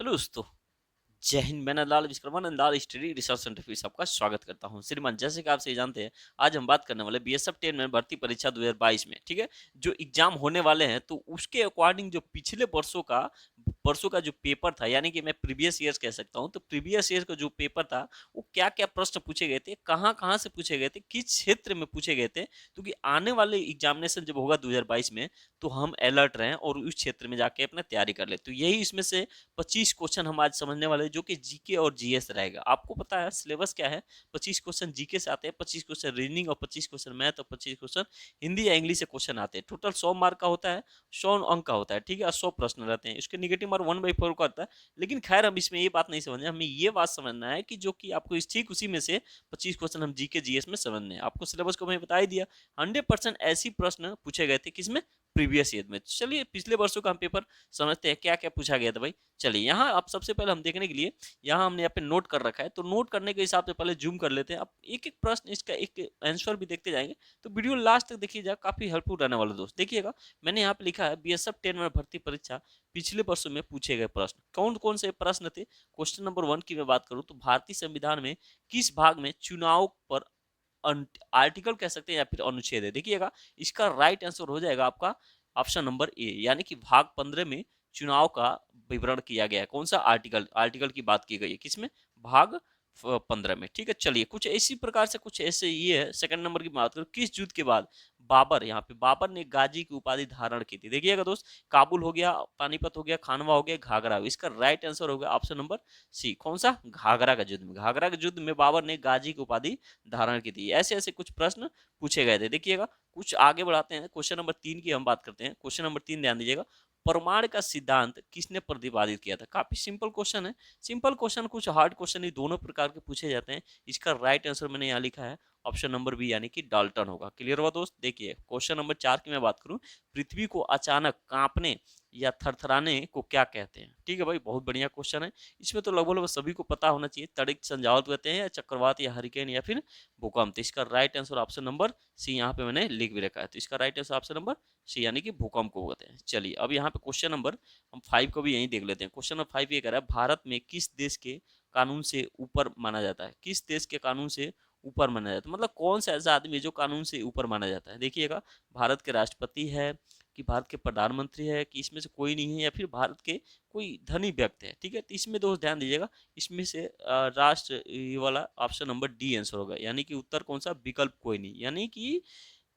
Hello दोस्तों, जय हिंद। मैं Nandlal Vishwakarma, Nandlal study research centre फिर से आपका स्वागत करता हूं। श्रीमान, जैसे कि आप सही जानते हैं, आज हम बात करने वाले बीएसएफ 10 में भर्ती परीक्षा 2022 में, ठीक है, जो एग्जाम होने वाले हैं, तो उसके अकॉर्डिंग जो पिछले वर्षों का जो पेपर था, यानी कि मैं प्रीवियस ईयर्स कह सकता हूं, तो प्रीवियस ईयर का जो पेपर था, वो क्या क्या प्रश्न पूछे गए थे, कहाँ कहाँ से पूछे गए थे, किस क्षेत्र में पूछे गए थे, क्योंकि आने वाले एग्जामिनेशन जब होगा 2022 में, तो हम अलर्ट रहें और उस क्षेत्र में जाके अपना तैयारी कर ले। तो यही इसमें से 25 क्वेश्चन हम आज समझने वाले हैं, जो कि जीके और जीएस रहेगा। आपको पता है सिलेबस क्या है? 25 क्वेश्चन जीके से आते हैं, 25 क्वेश्चन रीजनिंग और 25 क्वेश्चन मैथ और 25 क्वेश्चन हिंदी या इंग्लिश से क्वेश्चन आते हैं। टोटल 100 मार्क का होता है, 100 अंक का होता है, ठीक है। 100 प्रश्न रहते हैं, इसके निगेटिव मार्क 1/4 का आता है। लेकिन खैर, हम इसमें ये बात नहीं समझना, हमें ये बात समझना है कि जो कि आपको ठीक उसी में से 25 क्वेश्चन हम जीके जीएस में समझने हैं। आपको सिलेबस को मैं बता ही दिया। 100% ऐसी प्रश्न पूछे गए थे, किसमें? प्रीवियस ईयर में। चलिए पिछले वर्षों का हम पेपर समझते हैं, क्या क्या पूछा गया था भाई। चलिए यहाँ आप सबसे पहले हम देखने के लिए यहाँ हमने यहाँ पे नोट कर रखा है, तो नोट करने के हिसाब से पहले जूम कर लेते हैं। अब एक एक प्रश्न, इसका एक आंसर भी देखते जाएंगे, तो वीडियो लास्ट तक देखिएगा, काफी हेल्पफुल रहने वाला दोस्त। देखिएगा, मैंने यहाँ पे लिखा है बीएसएफ 10 में भर्ती परीक्षा पिछले वर्षों में पूछे गए प्रश्न। कौन कौन से प्रश्न थे? क्वेश्चन नंबर 1 की मैं बात करूँ तो भारतीय संविधान में किस भाग में चुनाव पर आर्टिकल कह सकते हैं या फिर अनुच्छेद है? देखिएगा, इसका राइट आंसर हो जाएगा आपका ऑप्शन नंबर ए, यानी कि भाग 15 में चुनाव का विवरण किया गया है। कौन सा आर्टिकल? आर्टिकल की बात की गई है, किसमें? भाग 15 में, ठीक है। चलिए, कुछ इसी प्रकार से कुछ ऐसे ये है। सेकंड नंबर की बात करो, किस युद्ध के बाद बाबर, यहाँ पे बाबर ने गाजी की उपाधि धारण की थी? देखिएगा दोस्त, काबुल हो गया, पानीपत हो गया, खानवा हो गया, घाघरा। इसका राइट आंसर होगा ऑप्शन नंबर सी। कौन सा? घाघरा का युद्ध में। घाघरा के युद्ध में बाबर ने गाजी की उपाधि धारण की थी। ऐसे ऐसे कुछ प्रश्न पूछे गए थे। देखिएगा, कुछ आगे बढ़ाते हैं, क्वेश्चन नंबर 3 की हम बात करते हैं। क्वेश्चन नंबर 3 ध्यान दीजिएगा, परमाणु का सिद्धांत किसने प्रतिपादित किया था? काफी सिंपल क्वेश्चन है। सिंपल क्वेश्चन, कुछ हार्ड क्वेश्चन, दोनों प्रकार के पूछे जाते हैं। इसका राइट आंसर मैंने यहाँ लिखा है ऑप्शन नंबर बी, यानी कि डाल्टन होगा। क्लियर हुआ दोस्त? देखिए क्वेश्चन नंबर 4 की मैं बात करूं, पृथ्वी को अचानक कांपने या थरथराने को क्या कहते हैं? ठीक है भाई, बहुत बढ़िया क्वेश्चन है। इसमें तो लगभग सभी को पता होना चाहिए। तड़ित संजावट कहते हैं, या चक्रवात, या हरिकेन, या फिर भूकंप। तो इसका right answer option number C यहाँ पे मैंने लिख भी रखा है। तो इसका right answer option number C, यानी कि भूकंप को कहते हैं। चलिए, अब यहाँ पे क्वेश्चन नंबर हम 5 को भी यहीं देख लेते हैं। क्वेश्चन नंबर 5 ये कह रहा है, भारत में किस देश के कानून से ऊपर माना जाता है? किस देश के कानून से ऊपर माना जाता है, मतलब कौन सा ऐसा आदमी है जो कानून से ऊपर माना जाता है? देखिएगा, भारत के राष्ट्रपति है, कि भारत के प्रधानमंत्री है, कि इसमें से कोई नहीं है, या फिर भारत के कोई धनी व्यक्ति है? ठीक है, तो इसमें दोस्त ध्यान दीजिएगा, इसमें से राष्ट्र, ये वाला ऑप्शन नंबर डी आंसर होगा, यानी कि उत्तर कौन सा? विकल्प कोई नहीं। यानी कि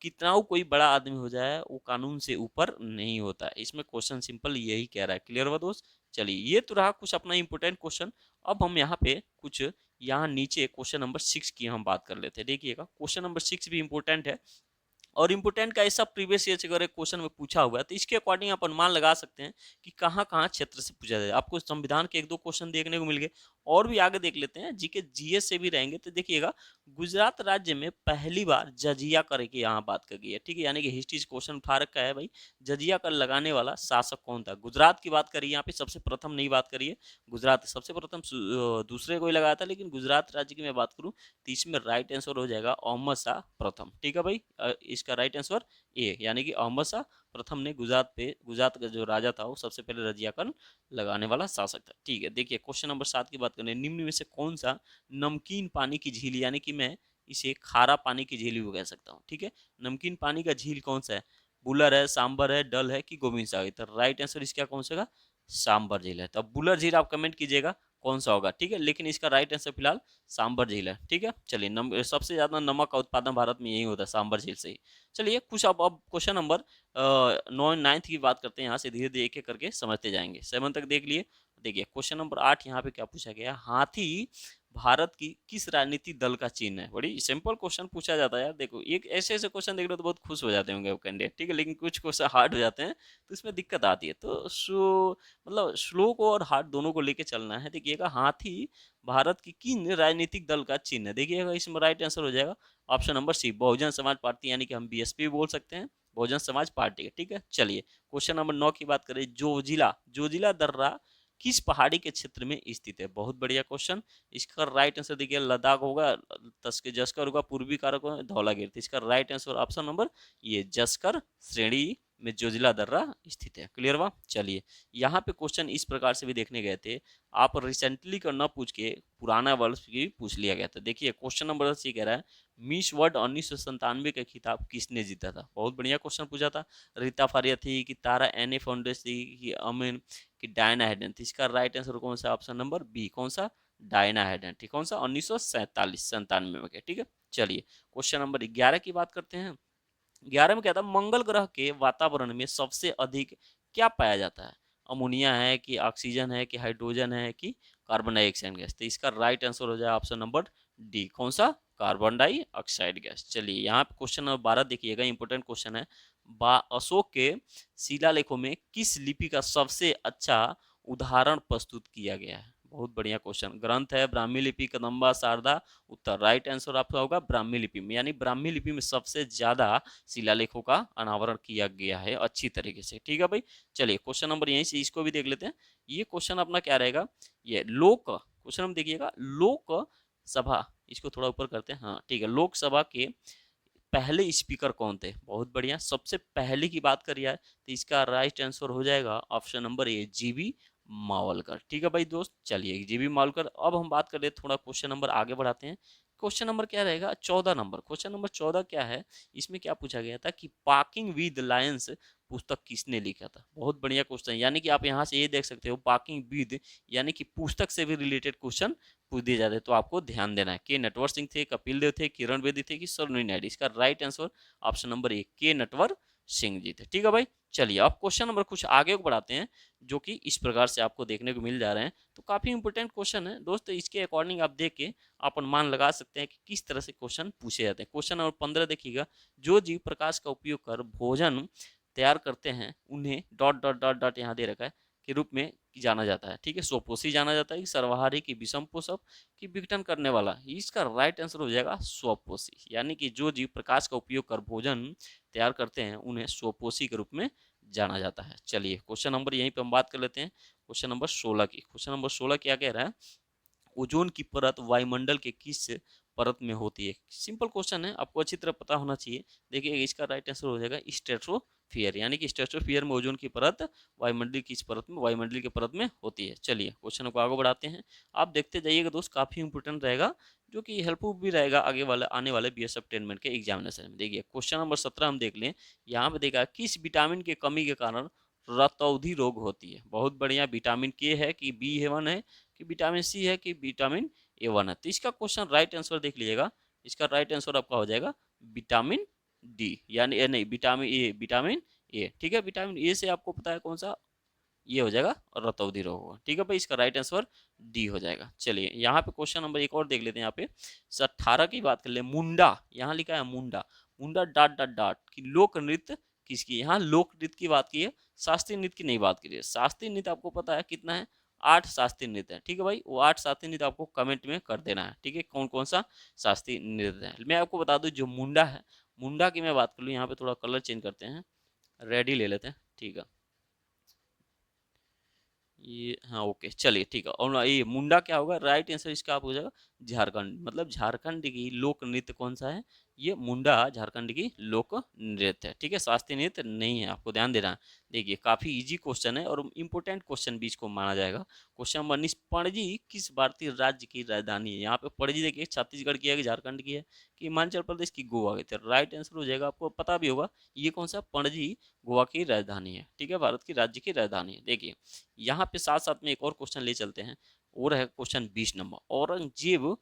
कितना वो कोई बड़ा आदमी हो जाए, वो कानून से ऊपर नहीं होता है। इसमें क्वेश्चन सिंपल यही कह रहा है। क्लियर हुआ दोस्त? चलिए, ये तो रहा कुछ अपना इंपोर्टेंट क्वेश्चन। अब हम यहाँ पे कुछ, यहाँ नीचे क्वेश्चन नंबर 6 की हम बात कर लेते हैं। देखिएगा, क्वेश्चन नंबर 6 भी इंपोर्टेंट है, और इंपोर्टेंट का ऐसा प्रीवियस ईयर से अगर एक क्वेश्चन में पूछा हुआ है, तो इसके अकॉर्डिंग आप अनुमान लगा सकते हैं कि कहाँ कहाँ क्षेत्र से पूछा जाए। आपको संविधान के 1-2 क्वेश्चन देखने को मिल गए, और भी आगे देख लेते हैं, जीके जीएस से भी रहेंगे। तो देखिएगा, गुजरात राज्य में पहली बार जजिया कर की यहाँ बात कर गई है, ठीक है, यानी कि हिस्ट्री से क्वेश्चन उठा रखा है भाई। जजिया कर लगाने वाला शासक कौन था? गुजरात की बात करिए, यहाँ पे सबसे प्रथम नहीं बात करिए, गुजरात सबसे प्रथम, दूसरे को ही लगाया था, लेकिन गुजरात राज्य की मैं बात करूँ तो इसमें राइट आंसर हो जाएगा अहमद शाह प्रथम। ठीक है भाई, इसका राइट आंसर ए, यानी कि अहमद शाह प्रथम ने गुजरात का जो राजा था, वो सबसे पहले रजिया कर लगाने वाला शासक था। ठीक है, देखिए क्वेश्चन नंबर 7 की बात करें, निम्न में से कौन सा नमकीन पानी की झील, यानी कि मैं इसे खारा पानी की झील भी कह सकता हूँ, ठीक है, नमकीन पानी का झील कौन सा है? बुलर है, सांबर है, डल है, कि गोविंद सागर? तो राइट आंसर इसका कौन सा? सांबर झील है। तो अब बुलर झील आप कमेंट कीजिएगा कौन सा होगा, ठीक है, लेकिन इसका राइट आंसर फिलहाल सांबर झील है। ठीक है, चलिए, सबसे ज्यादा नमक का उत्पादन भारत में यही होता है, सांबर झील से ही। चलिए, कुछ अब क्वेश्चन नंबर 9 9 की बात करते हैं। यहाँ से धीरे धीरे एक एक करके समझते जाएंगे। 7 तक देख लिए। देखिए क्वेश्चन नंबर 8 यहाँ पे क्या पूछा गया? हाथी भारत की किस राजनीतिक दल का चिन्ह है? बड़ी सिंपल क्वेश्चन पूछा जाता है यार। देखो, एक ऐसे ऐसे क्वेश्चन देख लो तो बहुत खुश हो जाते होंगे कैंडिडेट, ठीक है, लेकिन कुछ क्वेश्चन हार्ड हो जाते हैं, तो इसमें दिक्कत आती है। तो मतलब स्लो को और हार्ड दोनों को लेके चलना है। देखिएगा, हाथी भारत की किन राजनीतिक दल का चिन्ह है? देखिएगा, इसमें राइट आंसर हो जाएगा ऑप्शन नंबर सी, बहुजन समाज पार्टी, यानी कि हम बीएसपी बोल सकते हैं, बहुजन समाज पार्टी। ठीक है, चलिए क्वेश्चन नंबर 9 की बात करें, जोजिला दर्रा किस पहाड़ी के क्षेत्र में स्थित है? बहुत बढ़िया क्वेश्चन। इसका राइट आंसर देखिए, लद्दाख होगा, तस्के जस्कर होगा, पूर्वी कारक होगा, धौलागिरी। इसका राइट आंसर ऑप्शन नंबर ये जस्कर श्रेणी में जोजिला दर्रा स्थित है। क्लियर हुआ? चलिए, यहाँ पे क्वेश्चन इस प्रकार से भी देखने गए थे, आप रिसेंटली का न पूछ के पुराना वर्ष भी पूछ लिया गया था। देखिए क्वेश्चन नंबर 10 ये कह रहा है, मिस वर्ल्ड 1997 का खिताब किसने जीता था? बहुत बढ़िया क्वेश्चन पूछा था। रीता फारिया थी कि तारा एने फाउंडेस थी कि अमीन कि डायना हेडन थी? इसका राइट आंसर कौन सा? ऑप्शन नंबर बी, कौन सा? Diana Hayden. ठीक, कौन सा? 1997 में। ठीक है, चलिए क्वेश्चन नंबर 11 की बात करते हैं। 11 में क्या था, मंगल ग्रह के वातावरण में सबसे अधिक क्या पाया जाता है? अमोनिया है कि ऑक्सीजन है कि हाइड्रोजन है कि कार्बन डाइऑक्साइड गैस? तो इसका राइट आंसर हो जाए ऑप्शन नंबर डी, कौन सा? Carbon dioxide gas. चलिए यहाँ पे क्वेश्चन नंबर 12 देखिएगा, इंपोर्टेंट क्वेश्चन है। अशोक के शिलालेखों में किस लिपि का सबसे अच्छा उदाहरण प्रस्तुत किया गया है? बहुत बढ़िया क्वेश्चन। ग्रंथ है ब्राह्मी लिपि, कदम्बा, शारदा, उत्तर। राइट आंसर आपका होगा ब्राह्मी लिपि में, यानी ब्राह्मी लिपि में सबसे ज्यादा शिलालेखों का अनावरण किया गया है अच्छी तरीके से। ठीक है भाई, चलिए क्वेश्चन नंबर यहीं से इसको भी देख लेते हैं। ये क्वेश्चन अपना क्या रहेगा, ये लोक क्वेश्चन हम देखिएगा, लोक सभा, इसको थोड़ा ऊपर करते हैं, हाँ ठीक है। लोकसभा के पहले स्पीकर कौन थे? बहुत बढ़िया, सबसे पहले की बात करिए तो इसका राइट आंसर हो जाएगा option number A, GB Mavalkar. ठीक है भाई दोस्त, चलिए जीबी मावलकर। अब हम बात कर रहे हैं, थोड़ा क्वेश्चन नंबर आगे बढ़ाते हैं। क्वेश्चन नंबर क्या रहेगा, 14 नंबर। क्वेश्चन नंबर 14 क्या है, इसमें क्या पूछा गया था कि पार्किंग विद लायंस पुस्तक किसने लिखा था? बहुत बढ़िया क्वेश्चन, यानी कि आप यहाँ से ये देख सकते हो पार्किंग विद, यानी कि पुस्तक से भी रिलेटेड क्वेश्चन पूछ दिए जाते हैं, तो आपको ध्यान देना है। के नटवर सिंह थे, कपिल देव थे, किरण बेदी थे कि सरोजिनी नायडू? इसका right answer option number A, के नटवर सिंह जी थे। ठीक है भाई, चलिए अब क्वेश्चन नंबर कुछ आगे बढ़ाते हैं, जो कि इस प्रकार से आपको देखने को मिल जा रहे हैं। तो काफी इंपोर्टेंट क्वेश्चन है दोस्तों, इसके अकॉर्डिंग आप देख के आप अनुमान लगा सकते हैं कि किस तरह से क्वेश्चन पूछे जाते हैं। क्वेश्चन नंबर 15 देखिएगा, जो जीव प्रकाश का उपयोग कर भोजन तैयार करते हैं उन्हें डॉट डॉट डॉट डॉट यहाँ दे रखा है के रूप में जाना जाता है। ठीक है, स्वपोषी जाना जाता है कि सर्वहारी की विषम पोषक की विघटन करने वाला? इसका राइट आंसर हो जाएगा स्वपोषी, यानी कि जो जीव प्रकाश का उपयोग कर भोजन तैयार करते हैं उन्हें स्वपोषी के रूप में जाना जाता है। चलिए क्वेश्चन नंबर यहीं पे हम बात कर लेते हैं, क्वेश्चन नंबर 16 की। क्वेश्चन नंबर 16 क्या कह रहा है, ओजोन की परत वायुमंडल के किस परत में होती है? सिंपल क्वेश्चन है, आपको अच्छी तरह पता होना चाहिए। देखिए इसका राइट आंसर हो जाएगा स्ट्रेटोस्फियर, यानी कि स्ट्रेटोस्फियर में ओजोन की परत वायुमंडल की इस परत में, वायुमंडल की परत में होती है। चलिए क्वेश्चन को आगे बढ़ाते हैं, आप देखते जाइएगा दोस्त, काफी इंपोर्टेंट रहेगा, जो कि हेल्पफुल भी रहेगा आगे वाले आने वाले बीएसएफ टेनमेंट के एग्जामिनेशन में। देखिए क्वेश्चन नंबर 17 हम देख लें, यहाँ पे देखा किस विटामिन के कमी के कारण रतौंधी रोग होती है? बहुत बढ़िया, विटामिन के है कि बी1 है कि विटामिन सी है कि विटामिन ए1 है? तो इसका क्वेश्चन राइट आंसर देख लीजिएगा, इसका राइट आंसर आपका हो जाएगा विटामिन डी, यानी ए नहीं, विटामिन ए, विटामिन ए। ठीक है, विटामिन ए से आपको पता है कौन सा, ये हो जाएगा रतौंधी रोग होगा। ठीक है भाई, इसका राइट आंसर डी हो जाएगा। चलिए यहाँ पे क्वेश्चन नंबर एक और देख लेते हैं, यहाँ पे 18 की बात कर ले, मुंडा, यहाँ लिखा है मुंडा, मुंडा डॉट डॉट डॉट की लोक नृत्य किसकी? यहाँ लोक नृत्य की बात की है, शास्त्रीय नृत्य की नहीं बात की है। शास्त्रीय नृत्य आपको पता है कितना है, 8 शास्त्रीय नृत्य है। ठीक है भाई, वो 8 शास्त्रीय नृत्य आपको कमेंट में कर देना है। ठीक है, कौन कौन सा शास्त्रीय नृत्य है? मैं आपको बता दूं, जो मुंडा है, मुंडा की मैं बात कर लूँ, यहाँ पे थोड़ा कलर चेंज करते हैं, रेड ही ले लेते हैं। ठीक है, ये हाँ ओके, चलिए ठीक है। और ये मुंडा क्या होगा, राइट आंसर इसका आप हो जाएगा झारखंड, मतलब झारखंड की लोक नृत्य कौन सा है? ये मुंडा झारखंड की लोक नृत्य है। ठीक है, शास्त्रीय नृत्य नहीं है, आपको ध्यान देना है। देखिए काफी इजी क्वेश्चन है और इंपोर्टेंट क्वेश्चन भी इसको माना जाएगा। क्वेश्चन नंबर 19, पणजी किस भारतीय राज्य की राजधानी है? यहाँ पे पणजी देखिए छत्तीसगढ़ की है कि झारखंड की है कि हिमाचल प्रदेश की, गोवा की? तो राइट आंसर हो जाएगा, आपको पता भी होगा ये कौन सा, पणजी गोवा की राजधानी है। ठीक है, भारत की राज्य की राजधानी है। देखिए यहाँ पे साथ साथ में एक और क्वेश्चन ले चलते हैं, और है क्वेश्चन 20 नंबर, औरंगजेब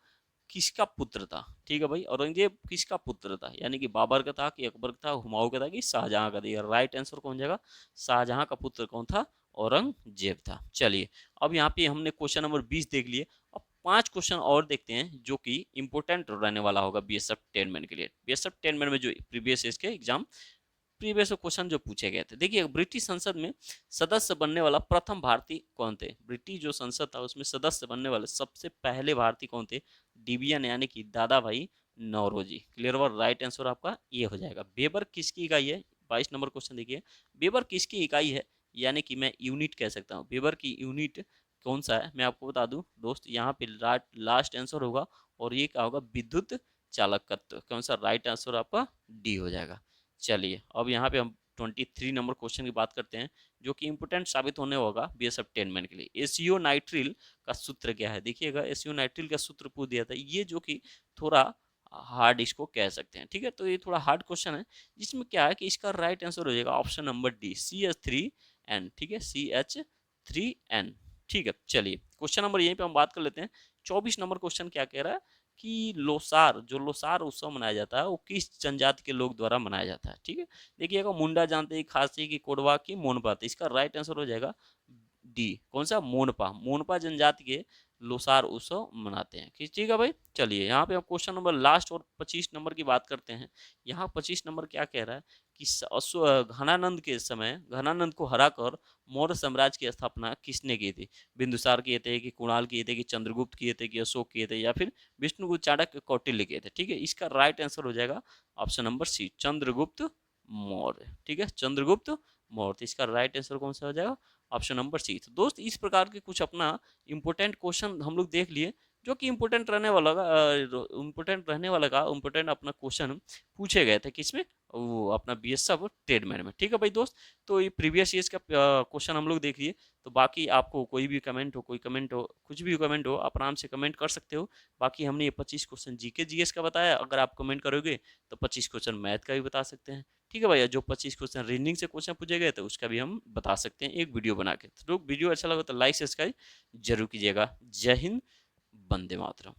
किसका पुत्र था? ठीक है भाई, औरंगजेब किसका पुत्र था? यानी कि बाबर का था कि अकबर का था, हुमायूं का था कि शाहजहां का था? राइट आंसर कौन जाएगा, शाहजहां का पुत्र कौन था? औरंगजेब था। चलिए अब यहाँ पे हमने क्वेश्चन नंबर 20 देख लिए, अब 5 क्वेश्चन और देखते हैं जो कि इंपोर्टेंट रहने वाला होगा बीएसएफ टेनमेंट के लिए। बीएसएफ टेनमेंट में जो प्रीवियस इसके एग्जाम प्रीवियस क्वेश्चन जो पूछे गए थे, देखिए ब्रिटिश संसद में सदस्य बनने वाला प्रथम भारतीय कौन थे? ब्रिटिश जो संसद था उसमें सदस्य बनने वाले सबसे पहले भारतीय कौन थे? डीबीएन, यानी कि दादा भाई नौरोजी। क्लियर और राइट आंसर आपका ये हो जाएगा। बेबर किसकी इकाई है? 22 नंबर क्वेश्चन देखिए, बेबर किसकी इकाई है? यानी कि मैं यूनिट कह सकता हूँ, बेबर की यूनिट कौन सा है? मैं आपको बता दूं दोस्त, यहाँ पे लास्ट आंसर होगा, और ये क्या होगा, विद्युत चालकत्व। कौन सा? राइट आंसर आपका डी हो जाएगा। चलिए अब यहाँ पे हम 23 नंबर क्वेश्चन की बात करते हैं, जो कि इंपोर्टेंट साबित होने होगा बीएसएफ 10 मैन के लिए। एसीओ नाइट्रिल का सूत्र क्या है, देखिएगा एसीओ नाइट्रिल का सूत्र पूछ दिया था, ये जो कि थोड़ा हार्ड इसको कह सकते हैं, ठीक है। तो ये थोड़ा हार्ड क्वेश्चन है, जिसमें क्या है कि इसका राइट आंसर हो जाएगा ऑप्शन नंबर डी, CH3N, ठीक है, CH3N, ठीक है। चलिए क्वेश्चन नंबर यहीं पे हम बात कर लेते हैं। 24 नंबर क्वेश्चन क्या कह रहा है कि लोसार, जो लोसार उत्सव मनाया जाता है वो किस जनजाति के लोग द्वारा मनाया जाता है, ठीक है। देखिएगा मुंडा जानते हैं, खासी की, कोडवा की, मोनपा, तो इसका राइट आंसर हो जाएगा डी, कौन सा, मोनपा। मोनपा जनजाति के लोसार उत्सव मनाते हैं, ठीक है भाई। चलिए यहाँ पे हम क्वेश्चन नंबर लास्ट और 25 नंबर की बात करते हैं। यहाँ 25 नंबर क्या कह रहा है कि घनानंद के समय, घनानंद को हराकर मौर्य साम्राज्य की स्थापना किसने की थी। बिंदुसार किए थे, कि कुणाल किए थे, कि चंद्रगुप्त किए थे, कि अशोक किए थे, या फिर विष्णुगुप्त, चाणक्य, कौटिल्य किए थे, ठीक है। इसका राइट आंसर हो जाएगा option number C, Chandragupta Maurya, ठीक है, चंद्रगुप्त मौर्य। तो इसका राइट आंसर कौन सा हो जाएगा, ऑप्शन नंबर सी। तो दोस्त इस प्रकार के कुछ अपना इंपोर्टेंट क्वेश्चन हम लोग देख लिए, जो कि इंपोर्टेंट रहने वाला इंपोर्टेंट अपना क्वेश्चन पूछे गए थे किसमें, वो अपना बीएसएफ ट्रेडमैन में, ठीक है भाई दोस्त। तो ये प्रीवियस ईयर्स का क्वेश्चन हम लोग देख लिए। तो बाकी आपको कोई भी कमेंट हो, कोई कमेंट हो, कुछ भी कमेंट हो, आप आराम से कमेंट कर सकते हो। बाकी हमने ये 25 क्वेश्चन जीके जीएस का बताया, अगर आप कमेंट करोगे तो 25 क्वेश्चन मैथ का भी बता सकते हैं, ठीक है भैया। जो 25 क्वेश्चन रीजनिंग से क्वेश्चन पूछे गए तो उसका भी हम बता सकते हैं एक वीडियो बना के। तो वीडियो अच्छा लगा तो लाइक सब्सक्राइब जरूर कीजिएगा। जय हिंद, वंदे मातरम।